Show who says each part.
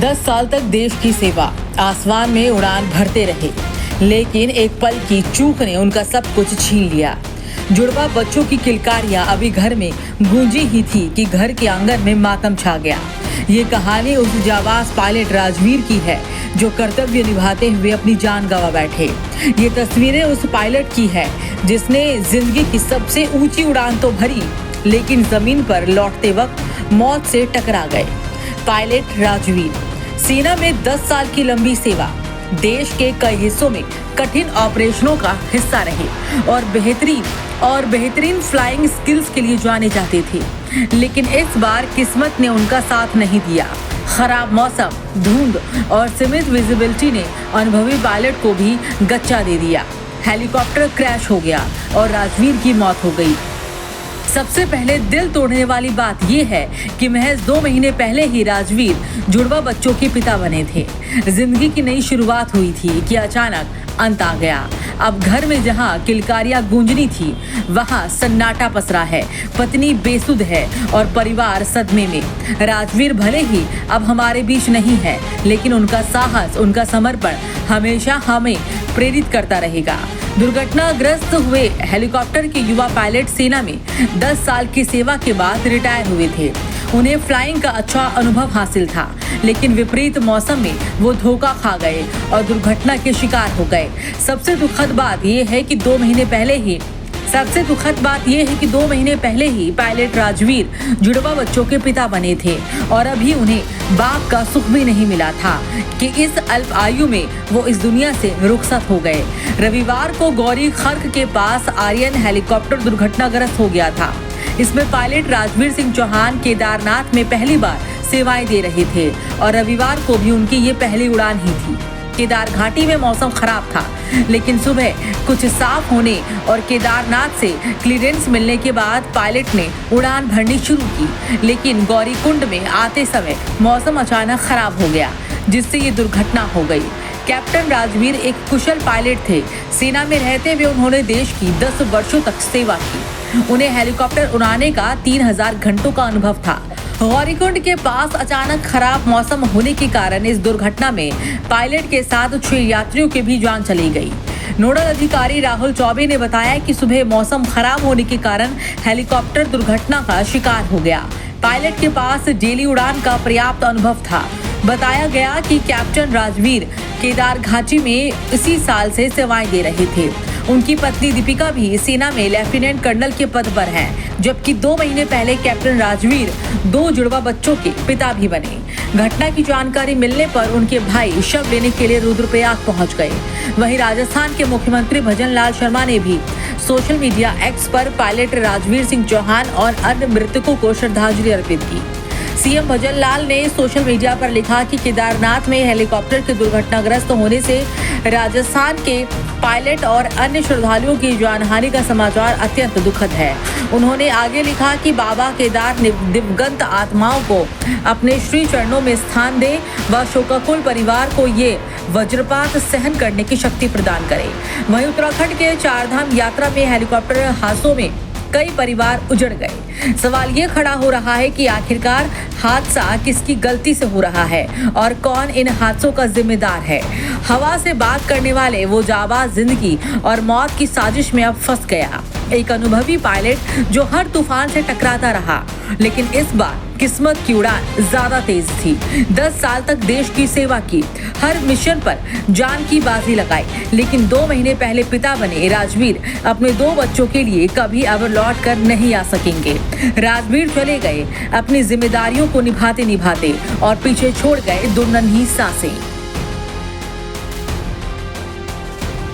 Speaker 1: 10 साल तक देश की सेवा, आसमान में उड़ान भरते रहे, लेकिन एक पल की चूक ने उनका सब कुछ छीन लिया। जुड़वा बच्चों की किलकारियां अभी घर में गूंजी ही थी कि घर के आंगन में मातम छा गया। ये कहानी उस जाबाज पायलट राजवीर की है जो कर्तव्य निभाते हुए अपनी जान गंवा बैठे। ये तस्वीरें उस पायलट की है जिसने जिंदगी की सबसे ऊंची उड़ान तो भरी, लेकिन जमीन पर लौटते वक्त मौत से टकरा गए। पायलट राजवीर सेना में 10 साल की लंबी सेवा, देश के कई हिस्सों में कठिन ऑपरेशनों का हिस्सा रहे और बेहतरीन फ्लाइंग स्किल्स के लिए जाने जाते थे। लेकिन इस बार किस्मत ने उनका साथ नहीं दिया। खराब मौसम, धुंध और सीमित विजिबिलिटी ने अनुभवी पायलट को भी गच्चा दे दिया। हेलीकॉप्टर क्रैश हो गया और राजवीर की मौत हो गई। सबसे पहले दिल तोड़ने वाली बात यह है कि महज 2 महीने पहले ही राजवीर जुड़वा बच्चों के पिता बने थे। जिंदगी की नई शुरुआत हुई थी कि अचानक अंत आ गया। अब घर में जहां किलकारियां गूंजनी थी, वहां सन्नाटा पसरा है। पत्नी बेसुध है और परिवार सदमे में। राजवीर भले ही अब हमारे बीच नहीं है, लेकिन उनका साहस, उनका समर्पण हमेशा हमें प्रेरित करता रहेगा। दुर्घटनाग्रस्त हुए हेलीकॉप्टर के युवा पायलट सेना में 10 साल की सेवा के बाद रिटायर हुए थे। उन्हें फ्लाइंग का अच्छा अनुभव हासिल था, लेकिन विपरीत मौसम में वो धोखा खा गए और दुर्घटना के शिकार हो गए। सबसे दुखद बात यह है कि 2 महीने पहले ही पायलट राजवीर जुड़वा बच्चों के पिता बने थे और अभी उन्हें बाप का सुख भी नहीं मिला था कि इस अल्प आयु में वो इस दुनिया से रुखसत हो गए। रविवार को गौरी खर्क के पास आर्यन हेलीकॉप्टर दुर्घटनाग्रस्त हो गया था। इसमें पायलट राजवीर सिंह चौहान केदारनाथ में पहली बार सेवाएं दे रहे थे और रविवार को भी उनकी ये पहली उड़ान ही थी। केदार घाटी में मौसम खराब था, लेकिन सुबह कुछ साफ होने और केदारनाथ से क्लीयरेंस मिलने के बाद पायलट ने उड़ान भरनी शुरू की। लेकिन गौरीकुंड में आते समय मौसम अचानक खराब हो गया, जिससे ये दुर्घटना हो गई। कैप्टन राजवीर एक कुशल पायलट थे। सेना में रहते हुए उन्होंने देश की 10 वर्षों तक सेवा की। उन्हें हेलीकॉप्टर उड़ाने का 3000 घंटों का अनुभव था। गौरीकुंड के पास अचानक खराब मौसम होने के कारण इस दुर्घटना में पायलट के साथ 6 यात्रियों की भी जान चली गई। नोडल अधिकारी राहुल चौबे ने बताया कि सुबह मौसम खराब होने के कारण हेलीकॉप्टर दुर्घटना का शिकार हो गया। पायलट के पास डेली उड़ान का पर्याप्त अनुभव था। बताया गया कि कैप्टन राजवीर केदार घाटी में इसी साल से सेवाएं दे रहे थे। उनकी पत्नी दीपिका भी सेना में लेफ्टिनेंट कर्नल के पद पर हैं, जबकि 2 महीने पहले कैप्टन राजवीर 2 जुड़वा बच्चों के पिता भी बने। घटना की जानकारी मिलने पर उनके भाई शव लेने के लिए रुद्रप्रयाग पहुंच गए। वहीं राजस्थान के मुख्यमंत्री भजन लाल शर्मा ने भी सोशल मीडिया एक्स पर पायलट राजवीर सिंह चौहान और अन्य मृतकों को श्रद्धांजलि अर्पित की। सीएम भजन लाल ने सोशल मीडिया पर लिखा कि केदारनाथ में हेलीकॉप्टर के दुर्घटनाग्रस्त होने से राजस्थान के पायलट और अन्य श्रद्धालुओं की जानहानि का समाचार अत्यंत दुखद है। उन्होंने आगे लिखा कि बाबा केदार दिवंगत आत्माओं को अपने श्री चरणों में स्थान दे व शोकाकुल परिवार को ये वज्रपात सहन करने की शक्ति प्रदान करे। वहीं उत्तराखंड के 4 धाम यात्रा में हेलीकॉप्टर हादसों में कई परिवार उजड़ गए। सवाल ये खड़ा हो रहा है कि आखिरकार हादसा किसकी गलती से हो रहा है और कौन इन हादसों का जिम्मेदार है। हवा से बात करने वाले वो जाबाज जिंदगी और मौत की साजिश में अब फंस गया। एक अनुभवी पायलट जो हर तूफान से टकराता रहा, लेकिन इस बार किस्मत की उड़ान ज्यादा तेज थी। 10 साल तक देश की सेवा की, हर मिशन पर जान की बाजी लगाई, लेकिन 2 महीने पहले पिता बने राजवीर अपने 2 बच्चों के लिए कभी अब लौट कर नहीं आ सकेंगे। राजवीर चले गए अपनी जिम्मेदारियों को निभाते और पीछे छोड़ गए 2 नन्ही सांसें।